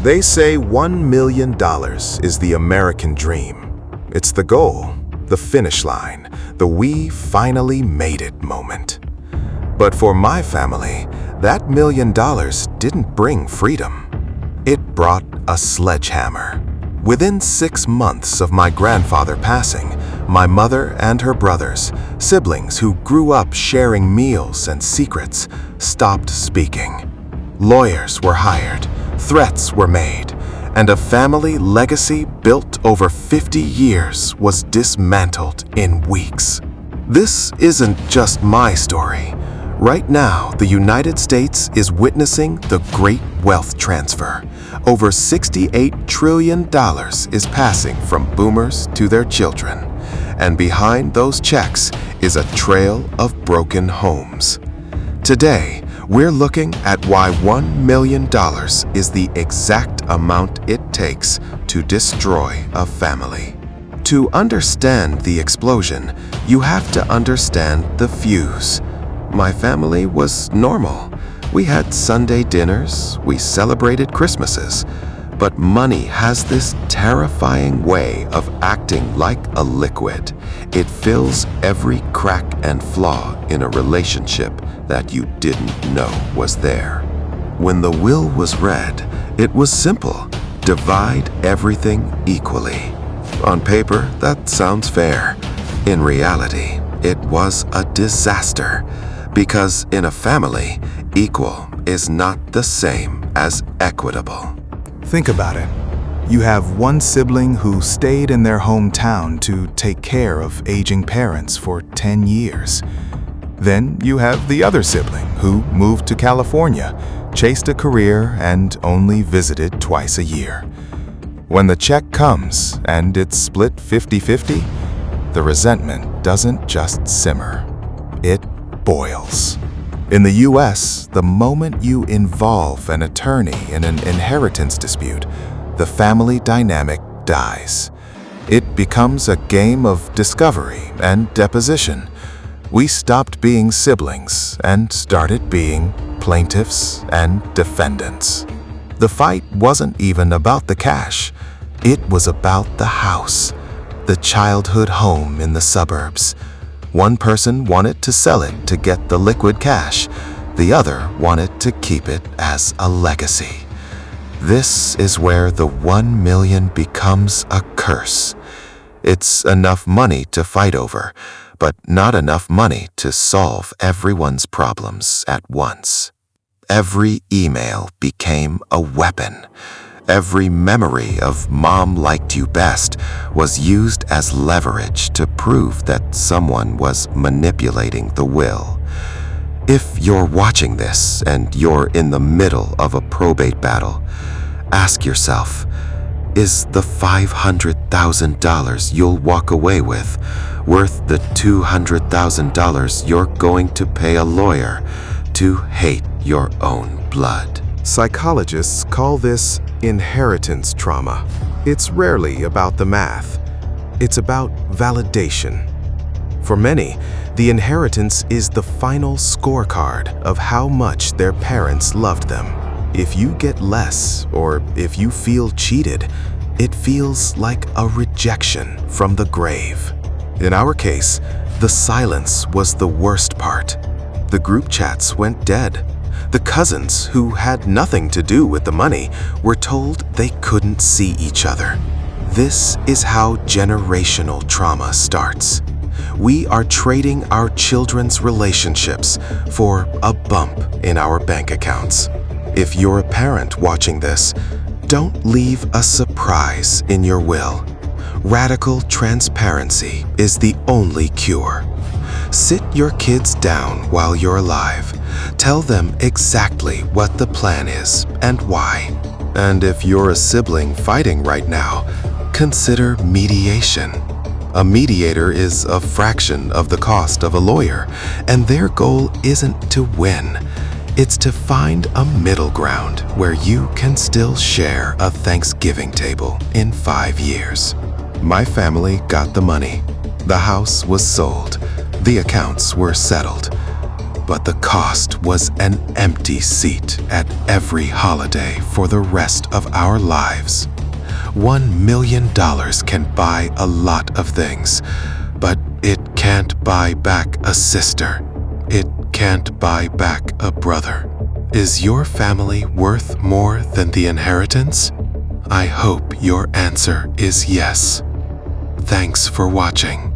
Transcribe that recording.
They say $1 million is the American dream. It's the goal, the finish line, the "we finally made it" moment. But for my family, that $1 million didn't bring freedom. It brought a sledgehammer. Within 6 months of my grandfather passing, my mother and her brothers, siblings who grew up sharing meals and secrets, stopped speaking. Lawyers were hired, threats were made, and a family legacy built over 50 years was dismantled in weeks. This isn't just my story. Right now, the United States is witnessing the great wealth transfer. Over $68 trillion is passing from boomers to their children. And behind those checks is a trail of broken homes. Today, we're looking at why $1 million is the exact amount it takes to destroy a family. To understand the explosion, you have to understand the fuse. My family was normal. We had Sunday dinners, we celebrated Christmases. But money has this terrifying way of acting like a liquid. It fills every crack and flaw in a relationship that you didn't know was there. When the will was read, it was simple: divide everything equally. On paper, that sounds fair. In reality, it was a disaster. Because in a family, equal is not the same as equitable. Think about it. You have one sibling who stayed in their hometown to take care of aging parents for 10 years. Then you have the other sibling who moved to California, chased a career, and only visited twice a year. When the check comes and it's split 50-50, the resentment doesn't just simmer. It boils. In the US, the moment you involve an attorney in an inheritance dispute, the family dynamic dies. It becomes a game of discovery and deposition. We stopped being siblings and started being plaintiffs and defendants. The fight wasn't even about the cash. It was about the house, the childhood home in the suburbs. One person wanted to sell it to get the liquid cash. The other wanted to keep it as a legacy. This is where the $1 million becomes a curse. It's enough money to fight over, but not enough money to solve everyone's problems at once. Every email became a weapon. Every memory of "Mom liked you best" was used as leverage to prove that someone was manipulating the will. If you're watching this and you're in the middle of a probate battle, ask yourself, is the $500,000 you'll walk away with worth the $200,000 you're going to pay a lawyer to hate your own blood? Psychologists call this inheritance trauma. It's rarely about the math. It's about validation. For many, the inheritance is the final scorecard of how much their parents loved them. If you get less, or if you feel cheated, it feels like a rejection from the grave. In our case, the silence was the worst part. The group chats went dead. The cousins, who had nothing to do with the money, were told they couldn't see each other. This is how generational trauma starts. We are trading our children's relationships for a bump in our bank accounts. If you're a parent watching this, don't leave a surprise in your will. Radical transparency is the only cure. Sit your kids down while you're alive. Tell them exactly what the plan is and why. And if you're a sibling fighting right now, consider mediation. A mediator is a fraction of the cost of a lawyer, and their goal isn't to win. It's to find a middle ground where you can still share a Thanksgiving table in 5 years. My family got the money. The house was sold. The accounts were settled. but the cost was an empty seat at every holiday for the rest of our lives. $1 million can buy a lot of things, but it can't buy back a sister. It can't buy back a brother. Is your family worth more than the inheritance? I hope your answer is yes. Thanks for watching.